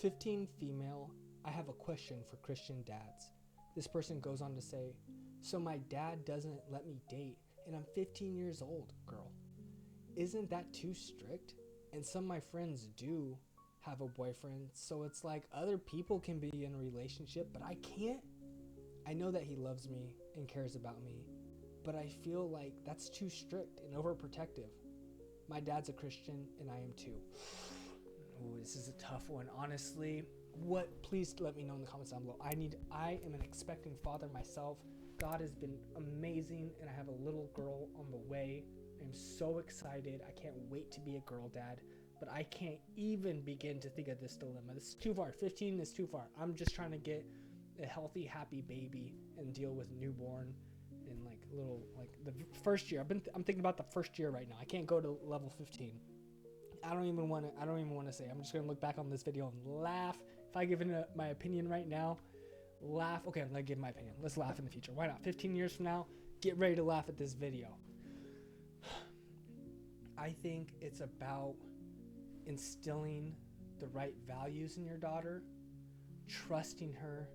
15 female. I have a question for Christian dads. This person goes on to say, so my dad doesn't let me date, and I'm 15 years old, girl. Isn't that too strict? And some of my friends do have a boyfriend, so it's like other people can be in a relationship, but I can't. I know that he loves me and cares about me, but I feel like that's too strict and overprotective. My dad's a Christian, and I am too. Ooh, this is a tough one, honestly. Please let me know in the comments down below. I am an expecting father myself. God has been amazing, and I have a little girl on the way. I'm so excited. I can't wait to be a girl dad, but I can't even begin to think of this dilemma. This is too far. 15 is too far. I'm just trying to get a healthy, happy baby and deal with newborn and like the first year. I'm thinking about the first year right now. I can't go to level 15. I don't even want to say. I'm just going to look back on this video and laugh. If I give it my opinion right now, laugh. Okay, I'm going to give my opinion. Let's laugh in the future. Why not? 15 years from now, get ready to laugh at this video. I think it's about instilling the right values in your daughter, trusting her.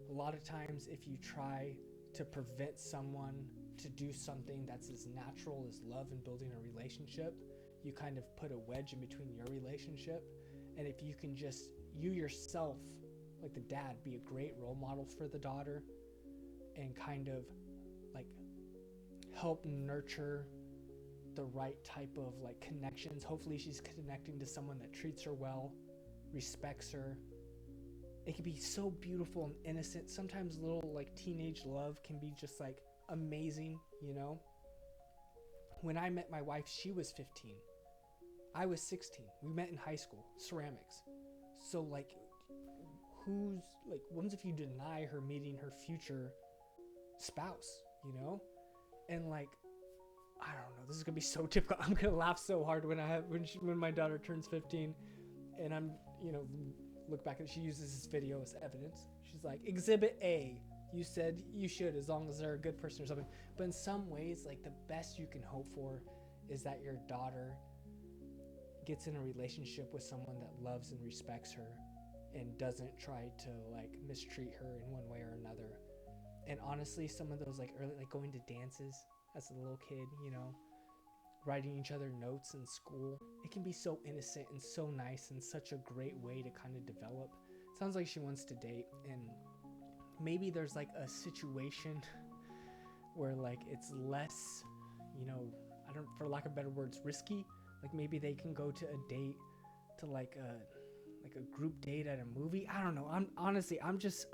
A lot of times if you try to prevent someone to do something that's as natural as love and building a relationship, you kind of put a wedge in between your relationship. And if you can just, you yourself, like the dad, be a great role model for the daughter and kind of like help nurture the right type of like connections. Hopefully she's connecting to someone that treats her well, respects her. It can be so beautiful and innocent. Sometimes little like teenage love can be just like amazing, you know? When I met my wife, she was 15. I was 16. We met in high school, ceramics. So like, what if you deny her meeting her future spouse, you know? And like, I don't know, this is gonna be so difficult. I'm gonna laugh so hard when my daughter turns 15 and I'm, look back and she uses this video as evidence. She's like, Exhibit A, you said you should as long as they're a good person or something. But in some ways, like the best you can hope for is that your daughter gets in a relationship with someone that loves and respects her and doesn't try to like mistreat her in one way or another. And honestly, some of those like early, like going to dances as a little kid, writing each other notes in school, it can be so innocent and so nice and such a great way to kind of develop. Sounds like she wants to date, and maybe there's like a situation where like it's less, for lack of better words, risky. Like maybe they can go to a date to like a group date at a movie. I don't know. I'm just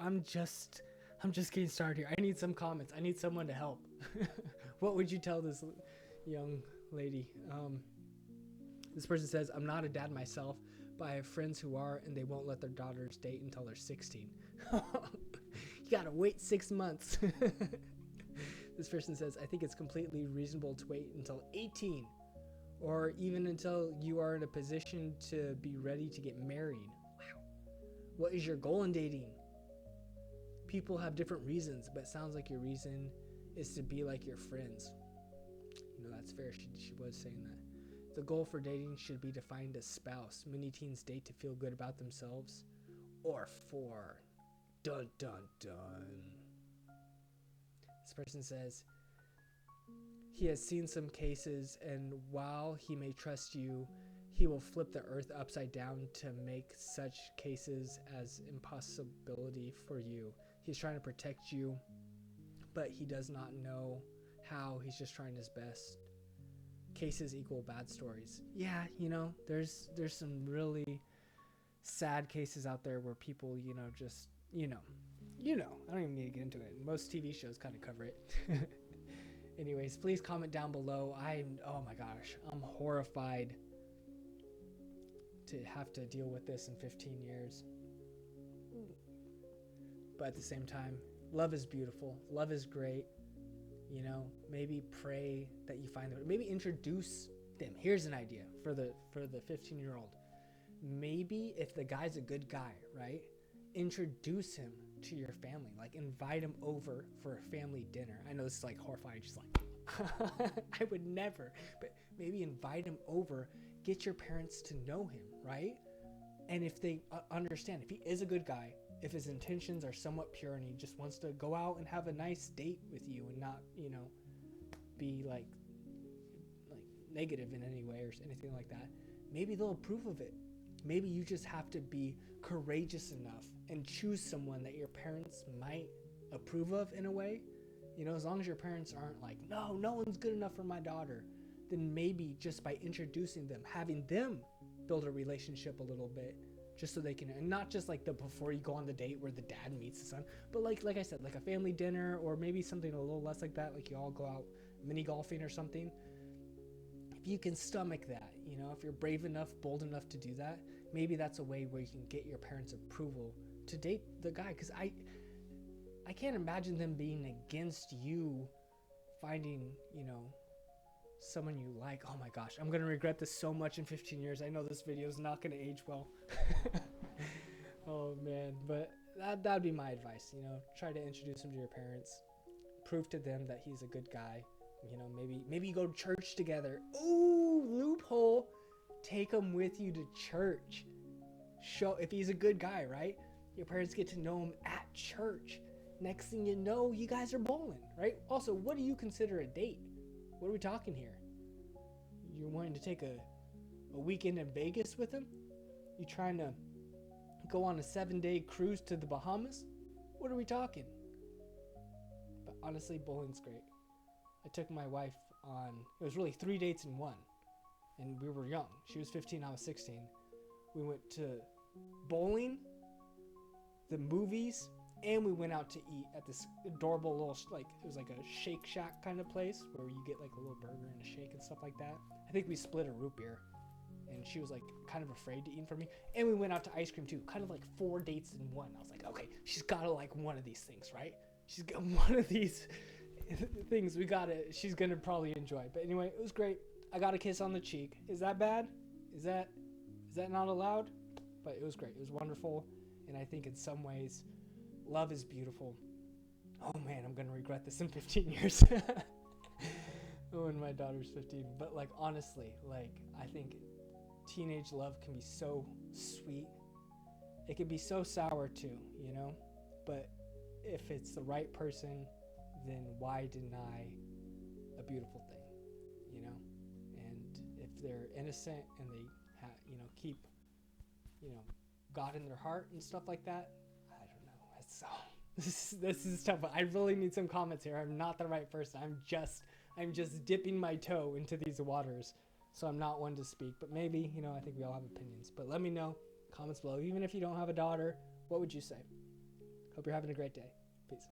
getting started here. I need some comments. I need someone to help. What would you tell this young lady? This person says, I'm not a dad myself, but I have friends who are, and they won't let their daughters date until they're 16. You gotta wait 6 months. This person says, I think it's completely reasonable to wait until 18 or even until you are in a position to be ready to get married. Wow. What is your goal in dating? People have different reasons, but it sounds like your reason is to be like your friends. That's fair. She was saying that. The goal for dating should be to find a spouse. Many teens date to feel good about themselves or for dun dun dun. This person says, he has seen some cases, and while he may trust you, he will flip the earth upside down to make such cases as impossibility for you. He's trying to protect you, but he does not know how. He's just trying his best. Cases equal bad stories. Yeah, there's some really sad cases out there where people, just, I don't even need to get into it. Most TV shows kind of cover it. Anyways, please comment down below. Oh my gosh, I'm horrified to have to deal with this in 15 years. But at the same time, love is beautiful. Love is great. Maybe pray that you find them. Maybe introduce them. Here's an idea for the 15-year-old. Maybe if the guy's a good guy, right? Introduce him to your family. Like invite him over for a family dinner. I know this is like horrifying. Just like, I would never. But maybe invite him over. Get your parents to know him, right? And if they understand, if he is a good guy, if his intentions are somewhat pure and he just wants to go out and have a nice date with you and not, be like negative in any way or anything like that, maybe they'll approve of it. Maybe you just have to be courageous enough and choose someone that your parents might approve of in a way. As long as your parents aren't like, no one's good enough for my daughter, then maybe just by introducing them, having them build a relationship a little bit, just so they can, and not just like the before you go on the date where the dad meets the son, but like I said, like a family dinner, or maybe something a little less like that, like you all go out mini golfing or something. If you can stomach that, if you're brave enough, bold enough to do that, maybe that's a way where you can get your parents' approval to date the guy. Because I can't imagine them being against you finding, someone you like. Oh my gosh, I'm going to regret this so much in 15 years. I know this video is not going to age well. Oh man, but that'd be my advice. Try to introduce him to your parents, prove to them that he's a good guy. Maybe you go to church together. Ooh, loophole. Take him with you to church. Show if he's a good guy, right? Your parents get to know him at church. Next thing you know, you guys are bowling, right? Also, what do you consider a date? What are we talking here? You're wanting to take a weekend in Vegas with him? You trying to go on a 7-day cruise to the Bahamas? What are we talking? But honestly, bowling's great. I took my wife on, it was really 3 dates in one. And we were young. She was 15, I was 16. We went to bowling, the movies, and we went out to eat at this adorable little, it was like a Shake Shack kind of place where you get like a little burger and a shake and stuff like that. I think we split a root beer. And she was like kind of afraid to eat from me. And we went out to ice cream too. Kind of like 4 dates in one. I was like, okay, she's got to like one of these things, right? She's got one of these things she's gonna probably enjoy. But anyway, it was great. I got a kiss on the cheek. Is that bad? Is that not allowed? But it was great. It was wonderful. And I think in some ways, love is beautiful. Oh man, I'm gonna regret this in 15 years. When my daughter's 15. But like honestly, like I think teenage love can be so sweet. It can be so sour too, But if it's the right person, then why deny a beautiful thing, And if they're innocent and they keep, God in their heart and stuff like that, I don't know. It's so this is tough. I really need some comments here. I'm not the right person. I'm just dipping my toe into these waters, so I'm not one to speak. But maybe, I think we all have opinions. But let me know, comments below. Even if you don't have a daughter, what would you say? Hope you're having a great day. Peace.